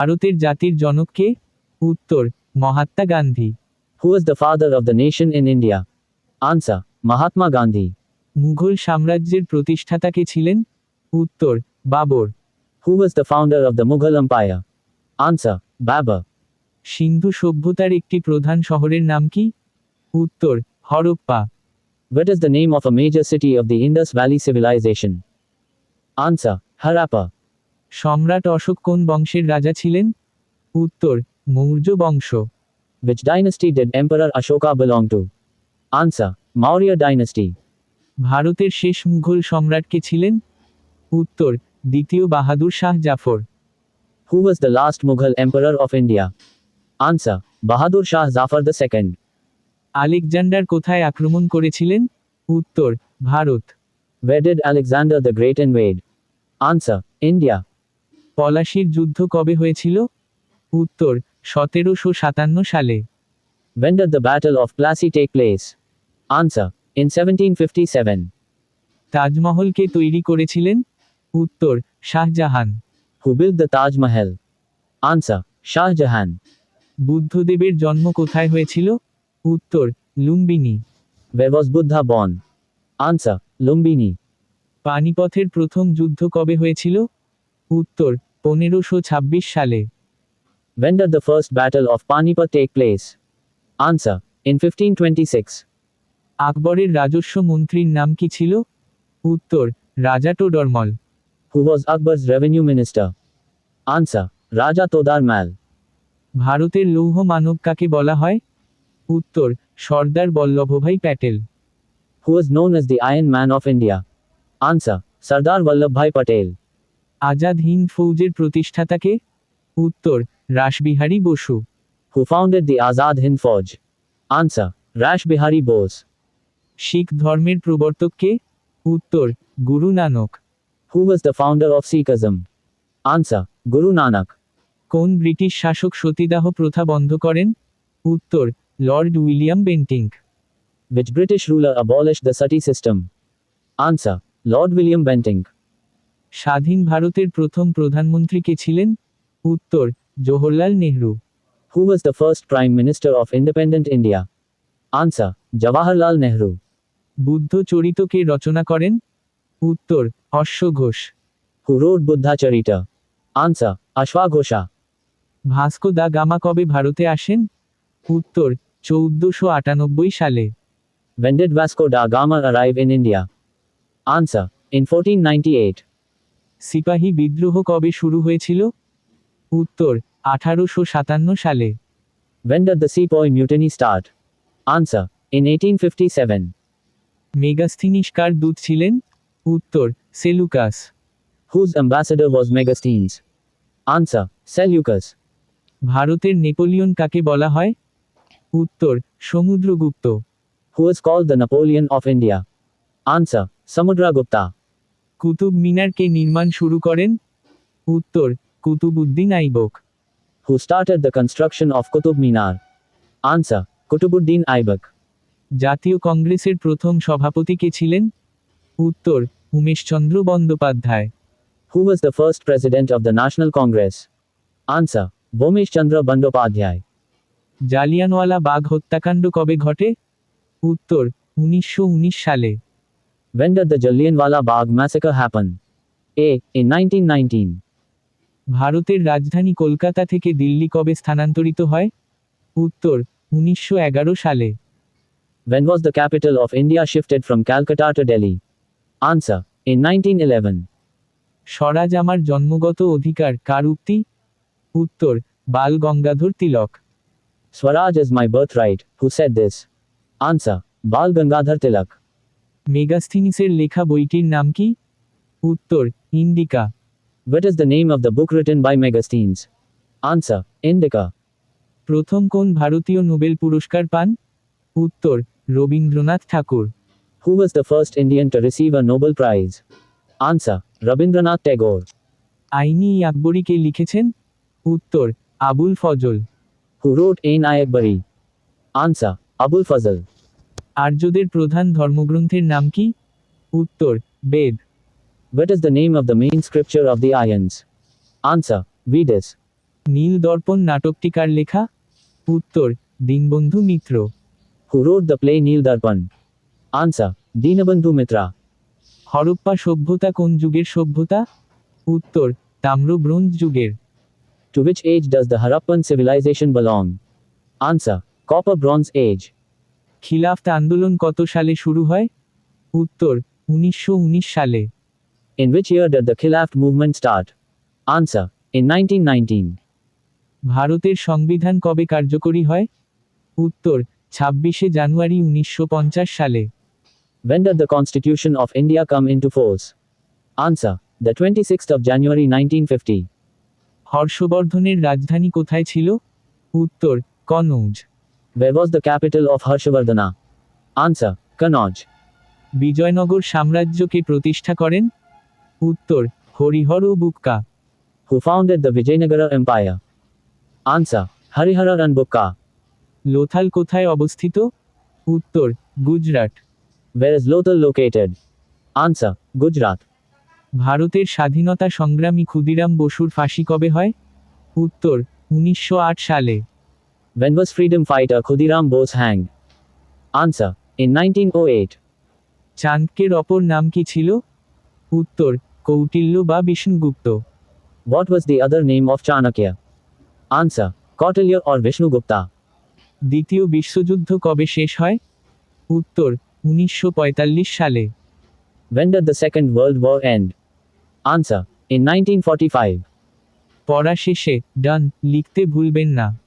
ভারতের জাতির জনক কে? উত্তর, Mahatma Gandhi. Who was the father of the nation in India? Answer: Mahatma Gandhi. Mughal সাম্রাজ্যের প্রতিষ্ঠাতা কে ছিলেন? উত্তর, Babur. Who was the founder of the Mughal Empire? Answer: Babur. সিন্ধু সভ্যতার একটি প্রধান শহরের নাম কি? উত্তর, Harappa. What is the name of a major city of the Indus Valley Civilization? Answer: Harappa. সম্রাট অশোক কোন বংশের রাজা ছিলেন? উত্তর, মৌর্য বংশ। Which dynasty did Emperor Ashoka belong to? Answer: Maurya dynasty. ভারতের শেষ মুঘল সম্রাট কে ছিলেন? উত্তর, দ্বিতীয় Bahadur Shah Zafar. Who was the last Mughal emperor of India? Answer: Bahadur Shah Zafar II. Alexander কোথায় আক্রমণ করেছিলেন? উত্তর, Bharat. Where did Alexander the Great invade? Answer: India. পলাশীর যুদ্ধ কবে হয়েছিল? উত্তর, 1757 সালে। When did the Battle of Plassey take place? Answer: in 1757. Taj Mahal কে তৈরি করেছিলেন? উত্তর, Shahjahan. Who built the Taj Mahal? Answer: Shah Jahan. বুদ্ধদেবের জন্ম কোথায় হয়েছিল? উত্তর, Lumbini. Where was Buddha born? Answer: Lumbini. পানিপথের প্রথম যুদ্ধ কবে হয়েছিল? উত্তর, 1526 সালে। When did the first battle of Panipat take place? Answer: in 1526. আকবরের রাজস্ব মন্ত্রীর নাম কি ছিল? উত্তর, রাজা Todar Mal. Who was Akbar's revenue minister? Answer: Raja Todar Mal. ভারতের লৌহ মানব কাকে বলা হয়? উত্তর, Sardar Vallabhbhai Patel. Who is known as the Iron Man of India? Answer: Sardar Vallabhbhai Patel. Azad Hind ফৌজের প্রতিষ্ঠাতা কে? উত্তর, Rashbehari Basu. Who founded the Azad Hind Fauj? Answer: Rash Bihari Bose. শিখ ধর্মের প্রবর্তক কে? উত্তর, Guru Nanak. Who was the founder of Sikhism? Answer: Guru Nanak. কোন British শাসক সতীদাহ প্রথা বন্ধ করেন? উত্তর, Lord William Bentinck. Which British ruler abolished the sati system? Answer: Lord William Bentinck. স্বাধীন ভারতের প্রথম প্রধানমন্ত্রী কে ছিলেন? উত্তর, Jawaharlal Nehru. Who was the first Prime Minister of independent India? Answer: Jawaharlal Nehru. Buddha চরিত কে রচনা করেন? উত্তর, অশ্ব Ghosh. Who wrote Buddha Charita? Answer: Ashwaghosha. Vasco da Gama কবে ভারতে আসেন? উত্তর, 1498 সালে। When did Vasco da Gama arrive in India? Answer: in 1498. সিপাহী বিদ্রোহ কবে শুরু হয়েছিল? উত্তর, 1857 সালে। When did the Sepoy Mutiny start? Answer: in 1857. Megasthenes কার দূত ছিলেন? উত্তর, Seleucus. Whose ambassador was Megasthenes? Answer: Seleucus. ভারতের নেপোলিয়ন কাকে বলা হয়? উত্তর, Samudragupta. Who is called the Napoleon of India? Answer: Samudragupta. Qutub Minar কে নির্মাণ শুরু করেন? উত্তর, Qutbuddin Aibak. Who started the construction of Qutub Minar? Answer: Kutubuddin Aibak. জাতীয় কংগ্রেসের প্রথম সভাপতি কে ছিলেন? উত্তর, Umeshchandra Bandyopadhyay. Who was the first president of the National Congress? Answer: Bomesh Chandra Bandyopadhyay. Jallianwala Bagh হত্যাকাণ্ড কবে ঘটে? উত্তর, 1919 সালে। When did the Jallianwala Bagh massacre happen? A. in 1919. ভারতের রাজধানী কলকাতা থেকে দিল্লি কবে স্থানান্তরিত হয়? উত্তর, 1911 সালে। When was the capital of India shifted from Calcutta to Delhi? Answer: in 1911. স্বরাজ আমার জন্মগত অধিকার কার উক্তি? উত্তর, বাল গঙ্গাধর তিলক। Swaraj is my birthright. Who said this? Answer: Bal Gangadhar Tilak. মেগাস্থিনিসের লেখা বইটির নাম কি? উত্তর, indica. What is the name of the book written by Megasthenes? Answer: Indica. প্রথম কোন ভারতীয় নোবেল পুরস্কার পান? উত্তর, রবীন্দ্রনাথ ঠাকুর। Who was the first Indian to receive a Nobel Prize? Answer: Rabindranath Tagore. আইনি আকবরী কে লিখেছেন? উত্তর, Abul Fazal. Who wrote Ain-i-Akbari? Answer: Abul Fazl. আর্যদের প্রধান ধর্মগ্রন্থের নাম কি? উত্তর, বেদ। What is the name of the main scripture of the Aryans? Answer: Vedas. নীল দর্পণ নাটকটি কার লেখা? উত্তর Dinabandhu Mitra. Who wrote the play Neel Darpan? Answer. Dinabandhu Mitra. Harappa সভ্যতা কোন যুগের সভ্যতা? উত্তর তাম্র ব্রোঞ্জ যুগের। To which age does the Harappan civilization belong? Answer. Copper Bronze Age. খিলাফত আন্দোলন কত সালে শুরু হয়? উত্তর 1919 সালে। In which year did the Khilafat movement start? Answer. In 1919. ভারতের সংবিধান কবে কার্যকরী হয়? উত্তর 26শে জানুয়ারি 1950 সালে। When did the Constitution of India come into force? Answer. The 26th of January 1950. হর্ষবর্ধনের রাজধানী কোথায় ছিল? উত্তর Kannauj. Where was the capital of Harshavardhana? Answer. Kannauj. Bijoynagar সাম্রাজ্যকে প্রতিষ্ঠা করেন? উত্তর হরিহর ও বুক্কা। Who founded the Vijayanagara Empire? Answer. Harihara and Bukka. Lothal কোথায় অবস্থিত? উত্তর Gujarat. Where is Lothal located? Answer. Gujarat. ভারতের স্বাধীনতা সংগ্রামী ক্ষুদিরাম বসুর ফাঁসি কবে হয়? উত্তর 1908 সালে। When was freedom fighter Khudiram Bose hanged? Answer. In 1908. চাণক্যের অপর নাম কি ছিল? উত্তর কৌটিল্য বা Vishnugupta. What was the other name of Chanakya? Answer. Kautilya or Vishnugupta. দ্বিতীয় বিশ্বযুদ্ধ কবে শেষ হয়? উত্তর 1945 সালে। When did the Second World War end? Answer. In 1945. পড়া শেষে ডান লিখতে ভুলবেন না।